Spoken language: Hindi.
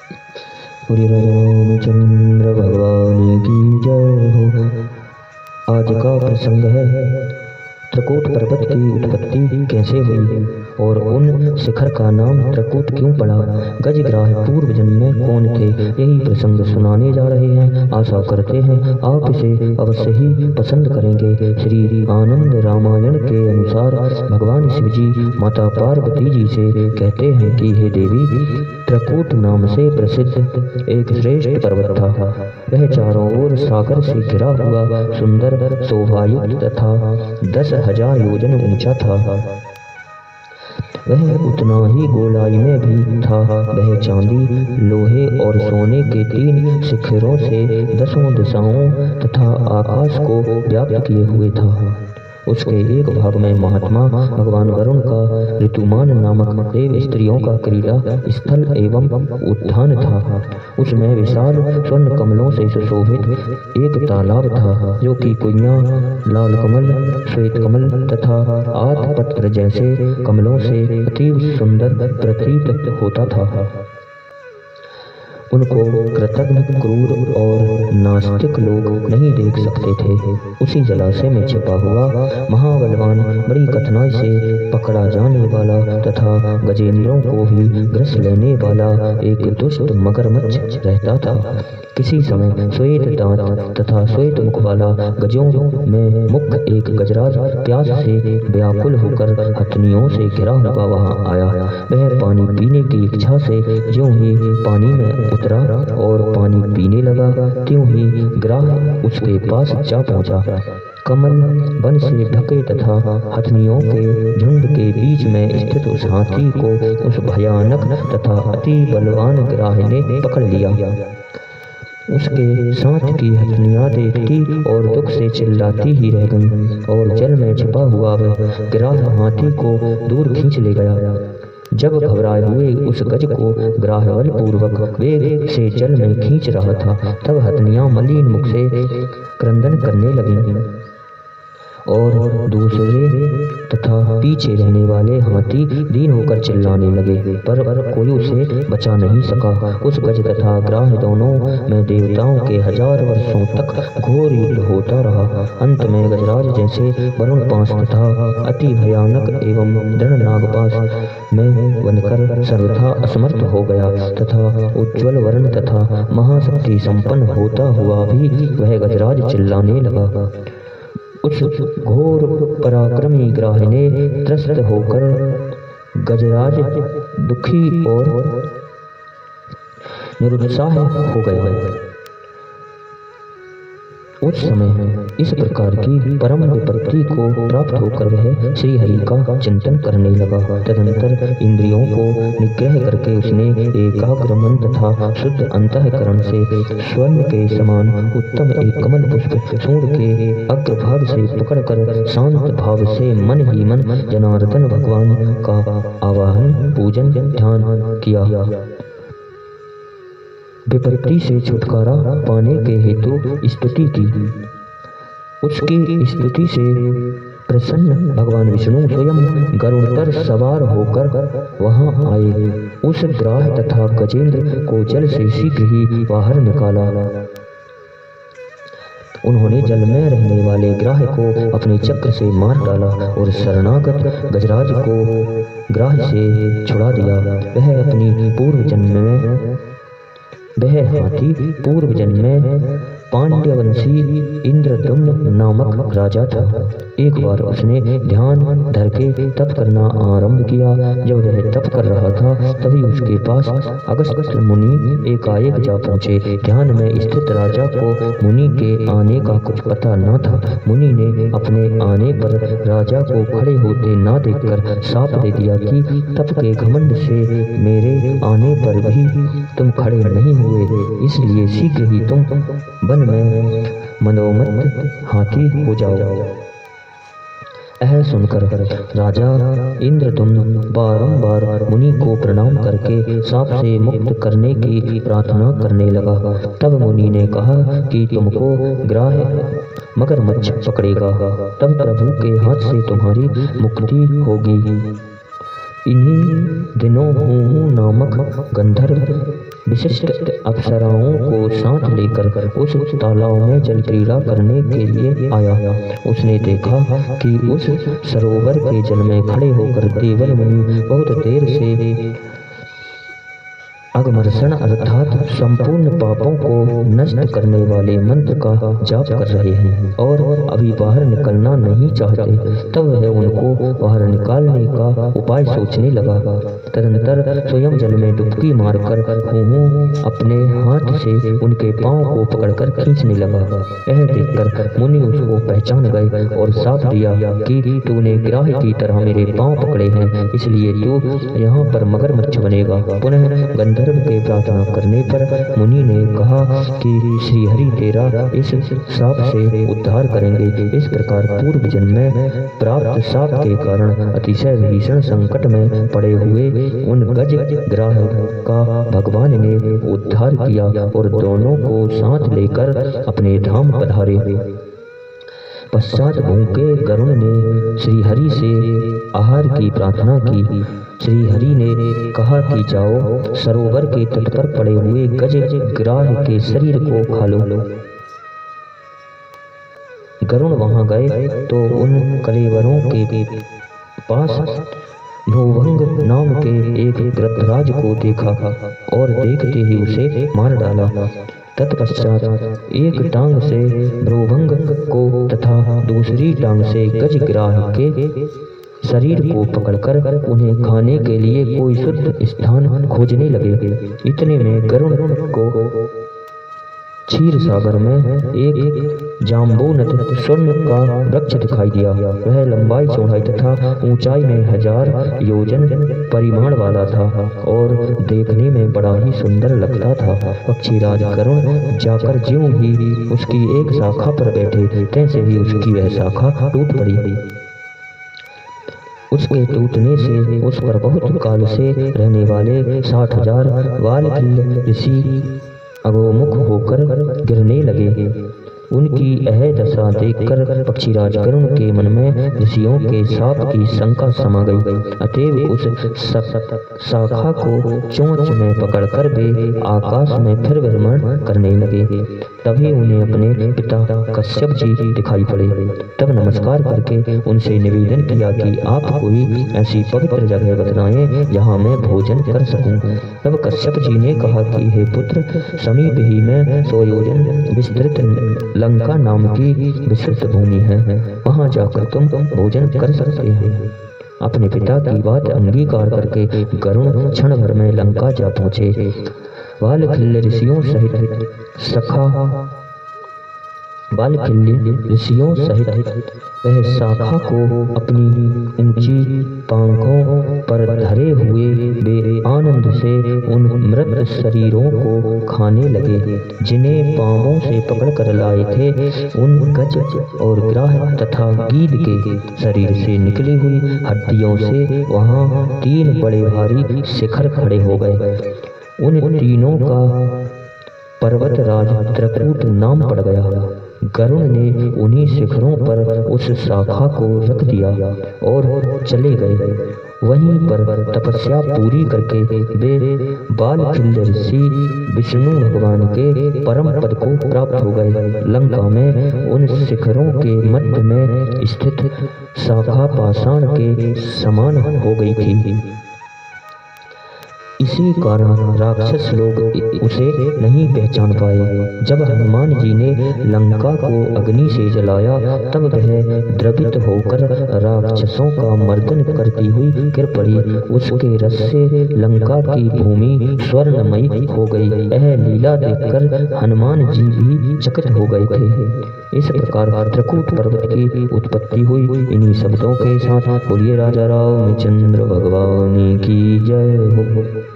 श्री रामचंद्र भगवान की जय हो। आज का प्रसंग है त्रिकूट पर्वत की उत्पत्ति कैसे हुई और उन शिखर का नाम त्रिकूट क्यों पड़ा। गजग्राह पूर्व जन्म में कौन थे, यही प्रसंग सुनाने जा रहे हैं। आशा करते हैं आप इसे अवश्य ही पसंद करेंगे। श्री आनंद रामायण के अनुसार भगवान शिव जी माता पार्वती जी से कहते हैं कि हे देवी, त्रिकूट नाम से प्रसिद्ध एक श्रेष्ठ पर्वत था। वह चारों ओर सागर से घिरा हुआ सुंदर शोभायुक्त तथा 10,000 योजन ऊंचा था। वह उतना ही गोलाई में भी था। वह चांदी, लोहे और सोने के 3 शिखरों से 10 दिशाओं तथा आकाश को व्याप्त किए हुए था। उसके एक भाग में महात्मा भगवान वरुण का ऋतुमान नामक देव स्त्रियों का क्रीड़ा स्थल एवं उद्यान था। उसमें विशाल स्वर्ण कमलों से सुशोभित एक तालाब था, जो कि कुइयां, लाल कमल, श्वेत कमल तथा आतपत्र जैसे कमलों से अति सुंदर प्रतीत होता था। उनको कृतघ्न, क्रूर और नास्तिक लोग नहीं देख सकते थे। उसी जलाशय में छिपा हुआ महाबलवान, बड़ी कठिनाई से पकड़ा जाने वाला तथा गजेंद्रों को भी ग्रस लेने वाला एक दुष्ट मगरमच्छ रहता था। किसी समय श्वेत दांत तथा श्वेत मुख वाला गजों में मुख्य एक गजराज प्यास से व्याकुल होकर हथनियों से घिरा हुआ वहां आया। वह पानी पीने की इच्छा से ज्यों ही पानी में उतरा और पानी पीने लगा, त्यों ही ग्राह उसके पास जा पहुंचा। कमल वन से ढके तथा हथनियों के झुंड के बीच में स्थित उस हाथी को उस भयानक तथा अति बलवान ग्राह ने पकड़ लिया। उसके साथ की हथनियां देखती और दुख से चिल्लाती ही रह गईं और जल में छिपा हुआ वह ग्राह हाथी को दूर खींच ले गया। जब घबराए हुए उस गज को ग्राह बल पूर्वक वेग से जल में खींच रहा था, तब हथनियां मलिन मुख से क्रंदन करने लगीं और दूसरे तथा पीछे रहने वाले हाथी दीन होकर चिल्लाने लगे, पर कोई उसे बचा नहीं सका। उस गज तथा ग्राह दोनों में देवताओं के 1000 वर्षों तक घोर युद्ध होता रहा। अंत में गजराज जैसे वरुण पास तथा अति भयानक एवं दृढ़ नागपाश में बनकर सर्वथा असमर्थ हो गया तथा उज्ज्वल वर्ण तथा महाशक्ति संपन्न होता हुआ भी वह गजराज चिल्लाने लगा। उस घोर पराक्रमी ग्राह ने त्रस्त होकर गजराज दुखी और निरुत्साह हो गया। उस समय इस प्रकार की परम विपत्ति को प्राप्त होकर वह श्री हरि का चिंतन करने लगा। तदंतर इंद्रियों को निग्रह करके उसने एकाग्र मन तथा शुद्ध अंतःकरण से स्वर्ण के समान उत्तम एक कमल पुष्प सूंड के अग्रभाग से पकड़कर शांत भाव से मन ही मन जनार्दन भगवान का आवाहन, पूजन, ध्यान किया। विपत्ति से छुटकारा पाने के हेतु स्तुति की। उसकी स्तुति से प्रसन्न भगवान विष्णु स्वयं गरुड़ पर सवार होकर वहां आए। उस ग्राह तथा गजेंद्र को जल से शीघ्र ही बाहर निकाला। उन्होंने जल में रहने वाले ग्राह को अपने चक्र से मार डाला और शरणागत गजराज को ग्राह से छुड़ा दिया। वह हाथी पूर्व जन्म में पांड्यवंशी इंद्रद्युम्न नामक राजा था। एक बार उसने ध्यान धर के तप करना आरंभ किया। जब वह तप कर रहा था, तभी उसके पास अगस्त्य मुनि एकाएक जा पहुंचे। ध्यान में स्थित राजा को मुनि के आने का कुछ पता न था। मुनि ने अपने आने पर राजा को खड़े होते न देखकर शाप दे दिया कि तप के घमंड से मेरे आने पर भी तुम खड़े नहीं हुए, इसलिए शीघ्र ही तुम वन में मनोमत हाथी हो जाओ। यह सुनकर राजा इंद्रद्युम्न बारंबार मुनि को प्रणाम करके शाप से मुक्त करने की प्रार्थना करने लगा। तब मुनि ने कहा कि तुमको ग्राह मगरमच्छ पकड़ेगा, तब प्रभु के हाथ से तुम्हारी मुक्ति होगी। इन्हीं दिनों हूँ नामक गंधर्व विशिष्ट अप्सराओं को साथ लेकर उस तालाब में जल क्रीड़ा करने के लिए आया। उसने देखा कि उस सरोवर के जल में खड़े होकर देवल मुनि बहुत देर से अगमर्षण अर्थात संपूर्ण पापों को नष्ट करने वाले मंत्र का जाप कर रहे हैं और अभी बाहर निकलना नहीं चाहते। तब वह उनको बाहर निकालने का उपाय सोचने लगा। तदंतर स्वयं जल में डुबकी मारकर अपने हाथ से उनके पांव को पकड़कर खींचने लगा। यह देखकर मुनि उसको पहचान गए और साथ दिया कि तूने गिराह की तरह मेरे पांव पकड़े हैं, इसलिए तू यहाँ पर मगरमच्छ बनेगा। पुनः गंधर्व के प्रार्थना करने पर मुनि ने कहा कि श्रीहरि तेरा इस साप से उद्धार करेंगे। इस प्रकार पूर्व जन्म में प्राप्त साप के कारण अतिशय भीषण संकट में पड़े हुए उन गज ग्राह का भगवान ने उद्धार किया और दोनों को साथ लेकर अपने धाम पधारे। पश्चात भूखे गरुड़ ने श्रीहरि से आहार की प्रार्थना की। श्रीहरि ने कहा कि जाओ सरोवर के तट पर पड़े हुए गज ग्राह के शरीर को खा लो। गरुड़ वहां गए तो उन कलेवरों के पास भ्रूभंग नाम के एक गृद्धराज को देखा और देखते ही उसे मार डाला। तत्पश्चात एक टांग से भ्रूभंग को तथा दूसरी टांग से गजग्राह के शरीर को पकड़कर उन्हें खाने के लिए कोई शुद्ध स्थान खोजने लगे। इतने में गरुड़ को क्षीर सागर में एक जाम्बूनद स्वर्ण का वृक्ष दिखाई दिया। वह लंबाई चौड़ाई तथा ऊंचाई में 1000 योजन परिमाण वाला था और देखने में बड़ा ही सुंदर लगता था। पक्षीराज गरुड़ जाकर ज्यों ही उसकी एक शाखा पर बैठे, तैसे ही उसकी वह शाखा टूट पड़ी। उसके टूटने से उस पर बहुत काल से रहने वाले 60,000 वालखिल्य ऋषि अगोमुख होकर गिरने लगे। उनकी यह दशा देखकर पक्षीराज गरुड़ के मन में ऋषियों के शाप की शंका समा गई। अतएव उस शाखा को चोंच में पकड़कर वे आकाश में फिर भ्रमण करने लगे। तभी उन्हें अपने पिता कश्यप जी दिखाई पड़े। तब नमस्कार करके उनसे निवेदन किया कि आप कोई ऐसी पवित्र जगह बतलाएं जहाँ मैं भोजन कर सकूं। तब कश्यप जी ने कहा कि हे पुत्र, समीप ही में 100 योजन विस्तृत लंका नाम की विस्तृत भूमि है, वहां जाकर तुम भोजन कर सकते हैं। अपने पिता की बात अंगीकार करके गरुड़ क्षण भर में लंका जा पहुंचे। वालखिल्य ऋषियों सहित वह शाखा को अपनी ऊंची पांखों पर धरे हुए वे आनंद से उन मृत शरीरों को खाने लगे, जिन्हें पांवों से पकड़कर लाए थे। उन गज और ग्राह तथा गीद के शरीर से निकली हुई हड्डियों से वहां 3 बड़े भारी शिखर खड़े हो गए। उन तीनों का पर्वतराज त्रिकूट नाम पड़ गया। गरुड़ ने उन्हीं शिखरों पर उस शाखा को रख दिया और चले गए। वहीं पर तपस्या पूरी करके वे बालखिल्य ऋषि विष्णु भगवान के परम पद को प्राप्त हो गए। लंका में उन शिखरों के मध्य में स्थित शाखा पाषाण के समान हो गई थी। इसी कारण राक्षस लोग उसे नहीं पहचान पाए। जब हनुमान जी ने लंका को अग्नि से जलाया, तब वह द्रवित होकर राक्षसों का मर्दन करती हुई गिर पड़ी। उसके रस से लंका की भूमि स्वर्णमयी हो गई। यह लीला देखकर हनुमान जी भी चकित हो गए थे। इस प्रकार त्रिकूट पर्वत की उत्पत्ति हुई। इन्हीं शब्दों के साथ बोलिए राजा रामचंद्र भगवान की जय हो।